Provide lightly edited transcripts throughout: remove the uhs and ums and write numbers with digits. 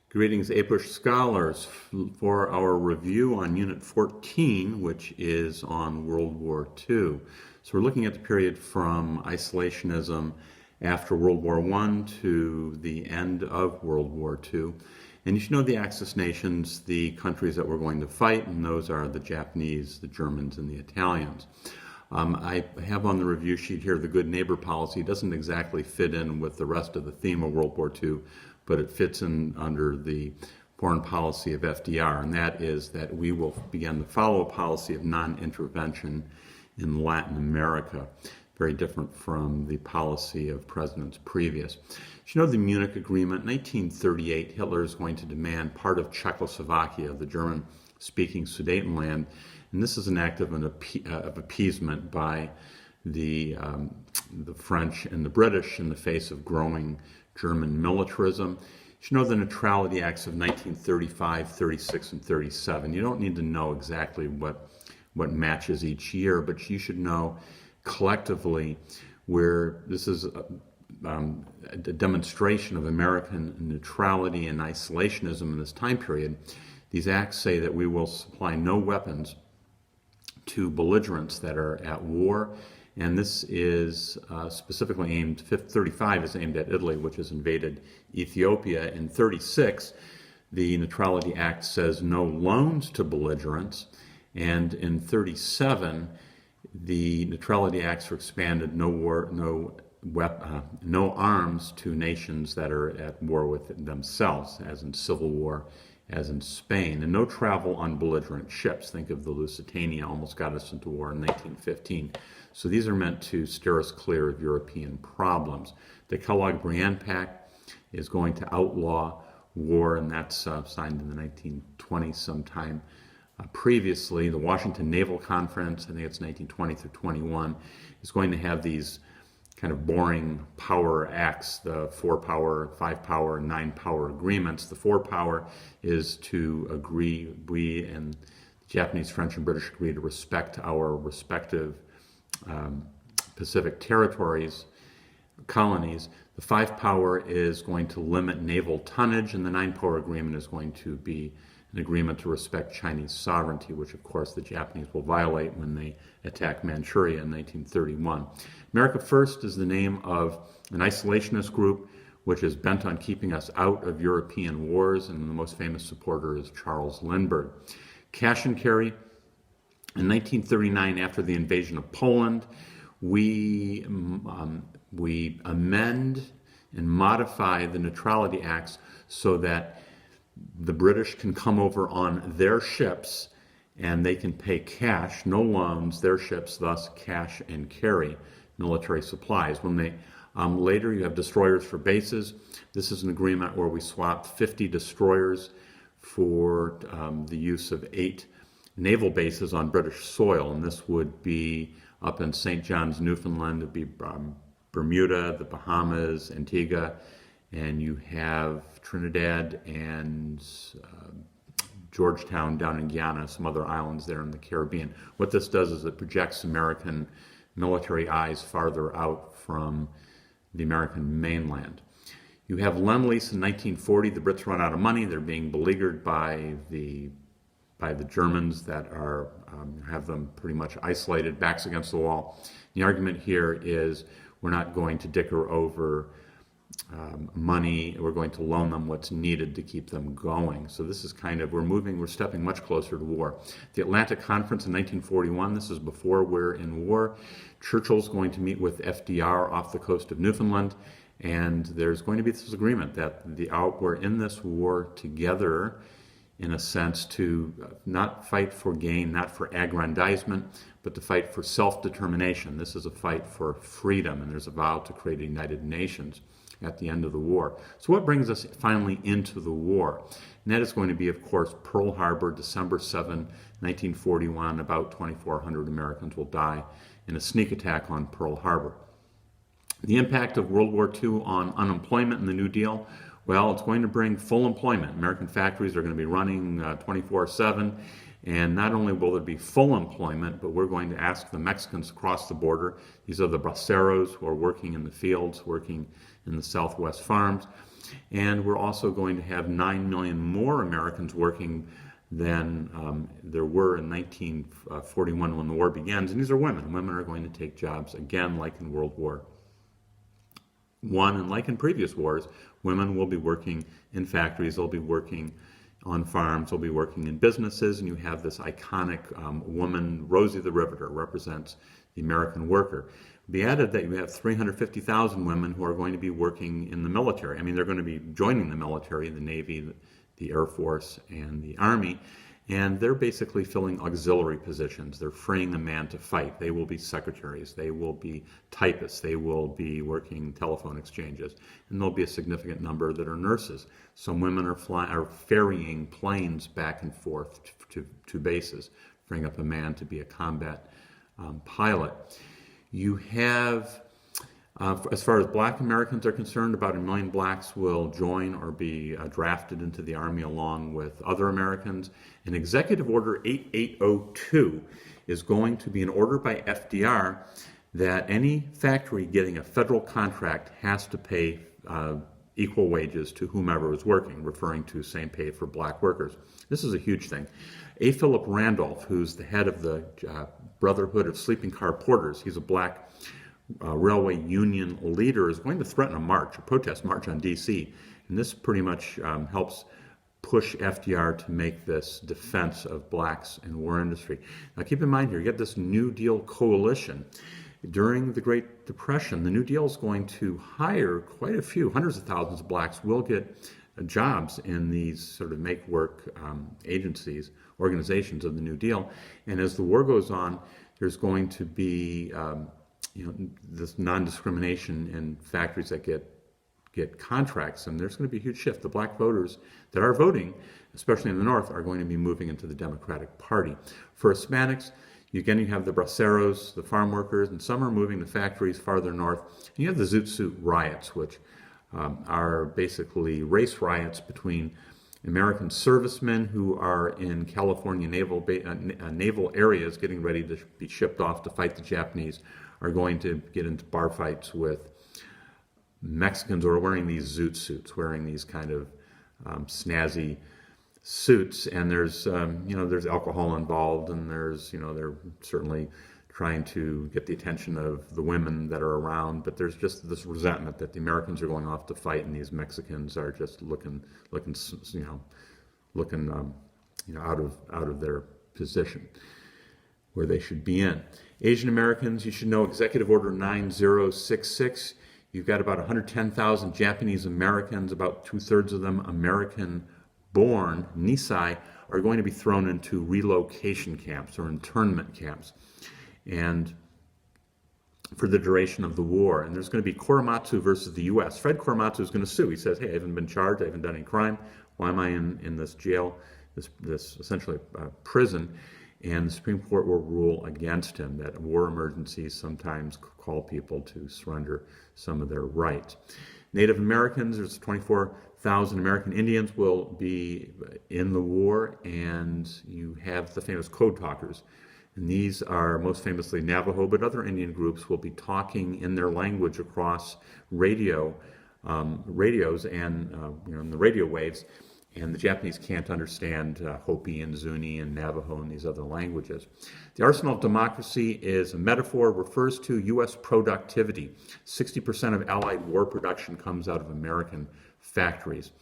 Greetings, APUSH scholars, for our review on Unit 14, which is on World War II. So we're looking at the period from isolationism after World War I to the end of World War II. And you should know the Axis nations, the countries that we're going to fight, and those are the Japanese, the Germans, and the Italians. I have on the review sheet here the good neighbor policy. It doesn't exactly fit in with the rest of the theme of World War II, but it fits in under the foreign policy of FDR, and that is that we will begin to follow a policy of non-intervention in Latin America, very different from the policy of presidents previous. You know the Munich Agreement, 1938, Hitler is going to demand part of Czechoslovakia, the German-speaking Sudetenland, and this is an act of appeasement by the French and the British in the face of growing German militarism. You should know the Neutrality Acts of 1935, 36, and 37. You don't need to know exactly what matches each year, but you should know collectively where this is a demonstration of American neutrality and isolationism in this time period. These acts say that we will supply no weapons to belligerents that are at war, and this is specifically aimed, 35 is aimed at Italy, which has invaded Ethiopia. In 36, the Neutrality Act says no loans to belligerents, and in 37, the Neutrality Acts are expanded, no arms to nations that are at war with themselves, as in civil war, as in Spain, and no travel on belligerent ships. Think of the Lusitania, almost got us into war in 1915. So these are meant to steer us clear of European problems. The Kellogg-Briand Pact is going to outlaw war, and that's signed in the 1920s sometime. Previously, the Washington Naval Conference, I think it's 1920 through 21, is going to have these kind of boring power acts, the 4-power, 5-power, and 9-power agreements. The 4-power is to agree, we and the Japanese, French, and British agree to respect our respective Pacific territories, colonies. The 5-power is going to limit naval tonnage, and the 9-power agreement is going to be an agreement to respect Chinese sovereignty, which of course the Japanese will violate when they attack Manchuria in 1931. America First is the name of an isolationist group which is bent on keeping us out of European wars, and the most famous supporter is Charles Lindbergh. Cash and carry. In 1939, after the invasion of Poland, we amend and modify the Neutrality Acts so that the British can come over on their ships and they can pay cash, no loans, their ships, thus cash and carry military supplies. When they later you have destroyers for bases. This is an agreement where we swapped 50 destroyers for the use of 8 naval bases on British soil, and this would be up in St. John's, Newfoundland. It would be Bermuda, the Bahamas, Antigua, and you have Trinidad and Georgetown down in Guyana, some other islands there in the Caribbean. What this does is it projects American military eyes farther out from the American mainland. You have Lend-Lease in 1940. The Brits run out of money. They're being beleaguered by the Germans that are have them pretty much isolated, backs against the wall. The argument here is we're not going to dicker over money. We're going to loan them what's needed to keep them going. So this is kind of, we're stepping much closer to war. The Atlantic Conference in 1941, this is before we're in war. Churchill's going to meet with FDR off the coast of Newfoundland, and there's going to be this agreement that we're in this war together, in a sense, to not fight for gain, not for aggrandizement, but to fight for self-determination. This is a fight for freedom, and there's a vow to create a United Nations at the end of the war. So what brings us finally into the war? And that is going to be, of course, Pearl Harbor, December 7, 1941. About 2,400 Americans will die in a sneak attack on Pearl Harbor. The impact of World War II on unemployment and the New Deal, well, it's going to bring full employment. American factories are going to be running 24/7, and not only will there be full employment, but we're going to ask the Mexicans across the border, these are the braceros who are working in the fields, working in the Southwest farms, And we're also going to have 9 million more Americans working than there were in 1941 when the war begins. And these are women. Women are going to take jobs again, like in World War I, and like in previous wars. Women will be working in factories. They'll be working on farms. They'll be working in businesses. And you have this iconic woman, Rosie the Riveter, represents the American worker. Be added that you have 350,000 women who are going to be working in the military. I mean, they're going to be joining the military, the Navy, the Air Force, and the Army, and they're basically filling auxiliary positions. They're freeing a man to fight. They will be secretaries. They will be typists. They will be working telephone exchanges, and there'll be a significant number that are nurses. Some women are ferrying planes back and forth to bases, freeing up a man to be a combat pilot. You have, as far as black Americans are concerned, about 1 million blacks will join or be drafted into the Army along with other Americans. And Executive Order 8802 is going to be an order by FDR that any factory getting a federal contract has to pay equal wages to whomever is working, referring to same pay for black workers. This is a huge thing. A. Philip Randolph, who's the head of the Brotherhood of Sleeping Car Porters, he's a black railway union leader, is going to threaten a protest march on D.C. And this pretty much helps push FDR to make this defense of blacks in the war industry. Now keep in mind here, you get this New Deal coalition. During the Great Depression, the New Deal is going to hire quite a few, hundreds of thousands of blacks will get jobs in these sort of make-work agencies, organizations of the New Deal. And as the war goes on, there's going to be this non-discrimination in factories that get contracts, and there's going to be a huge shift. The black voters that are voting, especially in the North, are going to be moving into the Democratic Party. For Hispanics, you have the braceros, the farm workers, and some are moving to factories farther north. And you have the Zoot Suit riots, which are basically race riots between American servicemen who are in California naval areas getting ready to be shipped off to fight the Japanese, are going to get into bar fights with Mexicans who are wearing these Zoot Suits, wearing these kind of snazzy suits, and there's alcohol involved, and they're certainly trying to get the attention of the women that are around, but there's just this resentment that the Americans are going off to fight, and these Mexicans are just looking out of their position where they should be in. Asian Americans, you should know Executive Order 9066. You've got about 110,000 Japanese Americans, about 2/3 of them American-born, Nisei, are going to be thrown into relocation camps or internment camps, and for the duration of the war. And there's going to be Korematsu versus the U.S. Fred Korematsu is going to sue. He says, hey, I haven't been charged, I haven't done any crime. Why am I in this jail, this essentially prison? And the Supreme Court will rule against him, that war emergencies sometimes call people to surrender some of their rights. Native Americans, there's 24,000 American Indians will be in the war, and you have the famous code talkers. And these are most famously Navajo, but other Indian groups will be talking in their language across radios and in the radio waves. And the Japanese can't understand Hopi and Zuni and Navajo and these other languages. The arsenal of democracy is a metaphor, refers to U.S. productivity. 60% of Allied war production comes out of American factories.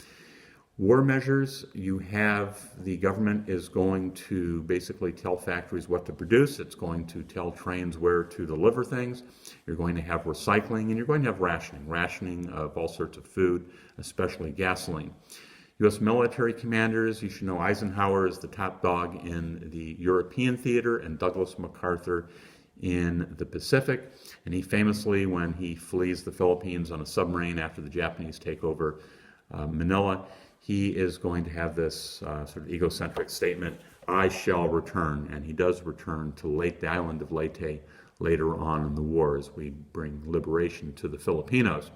War measures, you have the government is going to basically tell factories what to produce. It's going to tell trains where to deliver things. You're going to have recycling, and you're going to have rationing of all sorts of food, especially gasoline. U.S. military commanders, you should know Eisenhower is the top dog in the European theater and Douglas MacArthur in the Pacific. And he famously, when he flees the Philippines on a submarine after the Japanese take over Manila, he is going to have this sort of egocentric statement, I shall return. And he does return to the island of Leyte later on in the war as we bring liberation to the Filipinos.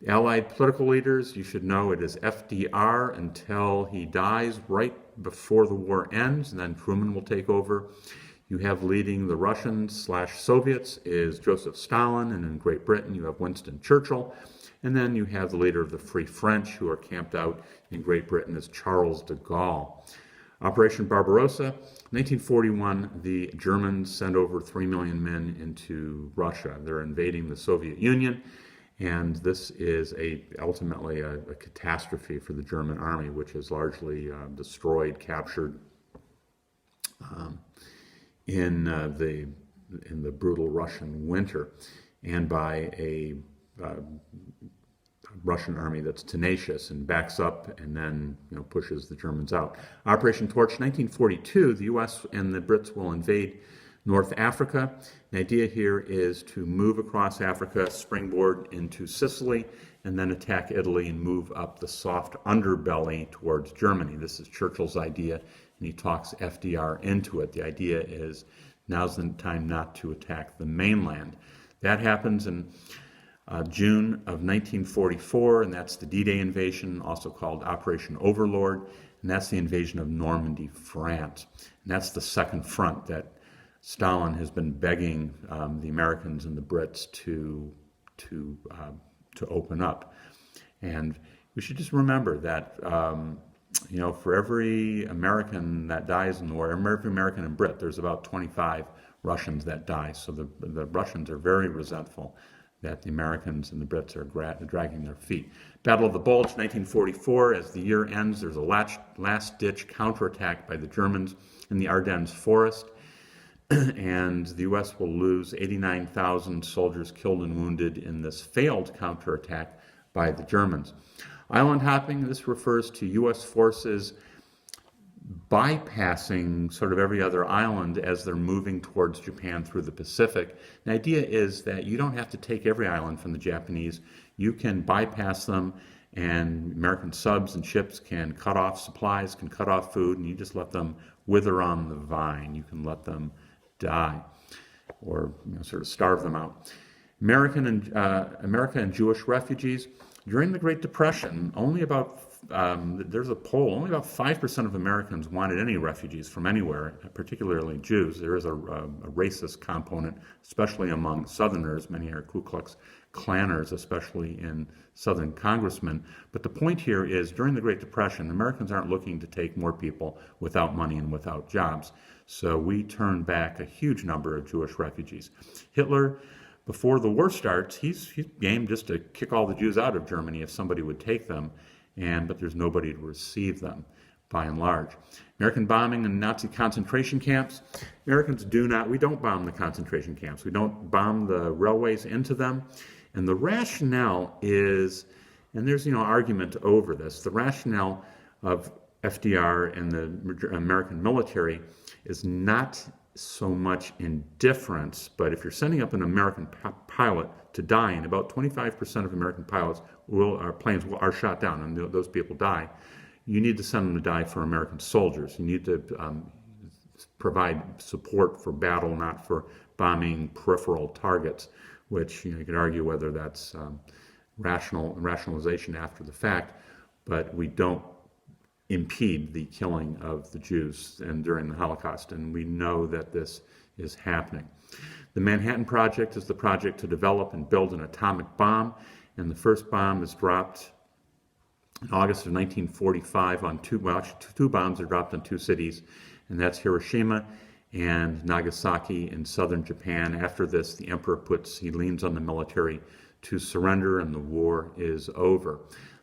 The Allied political leaders, you should know it is FDR until he dies right before the war ends, and then Truman will take over. You have leading the Russians/Soviets is Joseph Stalin, and in Great Britain you have Winston Churchill. And then you have the leader of the Free French, who are camped out in Great Britain, as Charles de Gaulle. Operation Barbarossa, 1941, the Germans send over 3 million men into Russia. They're invading the Soviet Union, and this is ultimately a catastrophe for the German army, which is largely destroyed, captured in the brutal Russian winter, and by a Russian army that's tenacious and backs up and then pushes the Germans out. Operation Torch, 1942, the U.S. and the Brits will invade North Africa. The idea here is to move across Africa, springboard into Sicily, and then attack Italy and move up the soft underbelly towards Germany. This is Churchill's idea, and he talks FDR into it. The idea is now's the time not to attack the mainland. That happens in June of 1944, and that's the D-Day invasion, also called Operation Overlord, and that's the invasion of Normandy, France. And that's the second front that Stalin has been begging the Americans and the Brits to open up. And we should just remember that for every American that dies in the war, every American and Brit, there's about 25 Russians that die. So the Russians are very resentful that the Americans and the Brits are dragging their feet. Battle of the Bulge, 1944. As the year ends, there's a last-ditch counterattack by the Germans in the Ardennes forest, and the U.S. will lose 89,000 soldiers killed and wounded in this failed counterattack by the Germans. Island hopping, this refers to U.S. forces bypassing sort of every other island as they're moving towards Japan through the Pacific. The idea is that you don't have to take every island from the Japanese. You can bypass them, and American subs and ships can cut off supplies, can cut off food, and you just let them wither on the vine. You can let them die or sort of starve them out. America and Jewish refugees. During the Great Depression, there's a poll, only about 5% of Americans wanted any refugees from anywhere, particularly Jews. There is a racist component, especially among Southerners. Many are Ku Klux Klanners, especially in Southern congressmen. But the point here is, during the Great Depression, Americans aren't looking to take more people without money and without jobs. So we turned back a huge number of Jewish refugees. Hitler, before the war starts, he's game just to kick all the Jews out of Germany if somebody would take them, but there's nobody to receive them, by and large. American bombing and Nazi concentration camps. Americans we don't bomb the concentration camps. We don't bomb the railways into them. And the rationale is, and there's argument over this, the rationale of FDR and the American military is not so much indifference, but if you're sending up an American pilot to die, and about 25% of American pilots planes are shot down, and those people die, you need to send them to die for American soldiers. You need to provide support for battle, not for bombing peripheral targets, which you could argue whether that's rationalization after the fact, but we don't impede the killing of the Jews and during the Holocaust, and we know that this is happening. The Manhattan Project is the project to develop and build an atomic bomb, and the first bomb is dropped in August of 1945 on two bombs are dropped on two cities, and that's Hiroshima and Nagasaki in southern Japan. After this, the emperor leans on the military to surrender, and the war is over.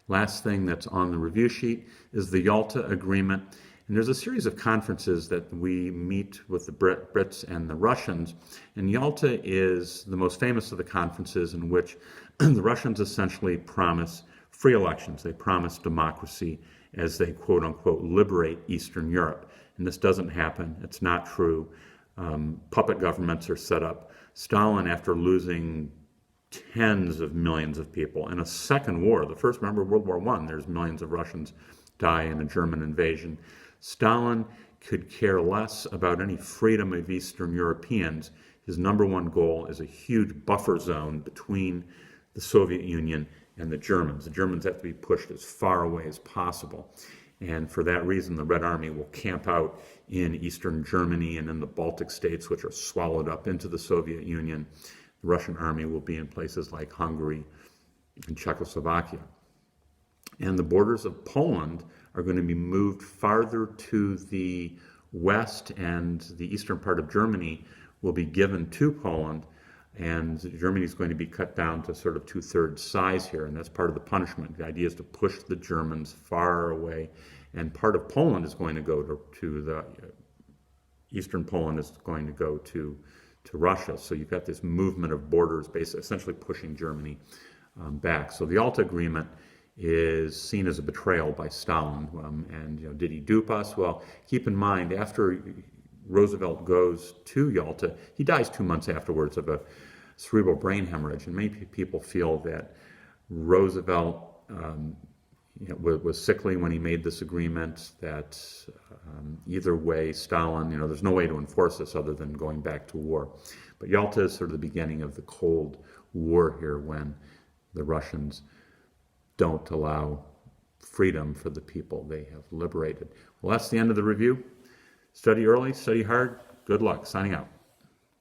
Last thing that's on the review sheet is the Yalta Agreement. And there's a series of conferences that we meet with the Brits and the Russians. And Yalta is the most famous of the conferences in which the Russians essentially promise free elections. They promise democracy as they, quote unquote, liberate Eastern Europe. And this doesn't happen. It's not true. Puppet governments are set up. Stalin, after losing tens of millions of people in a second war. The first, remember, World War I, there's millions of Russians die in a German invasion. Stalin could care less about any freedom of Eastern Europeans. His number one goal is a huge buffer zone between the Soviet Union and the Germans. The Germans have to be pushed as far away as possible. And for that reason, the Red Army will camp out in Eastern Germany and in the Baltic states, which are swallowed up into the Soviet Union. The Russian army will be in places like Hungary and Czechoslovakia. And the borders of Poland are going to be moved farther to the west, and the eastern part of Germany will be given to Poland, and Germany is going to be cut down to sort of 2/3 size here, and that's part of the punishment. The idea is to push the Germans far away, and part of Poland is going to go to the eastern Poland is going to go to Russia. So you've got this movement of borders, basically, essentially pushing Germany back. So the Yalta Agreement is seen as a betrayal by Stalin. And did he dupe us? Well, keep in mind, after Roosevelt goes to Yalta, he dies 2 months afterwards of a cerebral brain hemorrhage. And many people feel that Roosevelt was sickly when he made this agreement, that either way, Stalin, there's no way to enforce this other than going back to war. But Yalta is sort of the beginning of the Cold War here, when the Russians don't allow freedom for the people they have liberated. Well, that's the end of the review. Study early, study hard. Good luck. Signing out.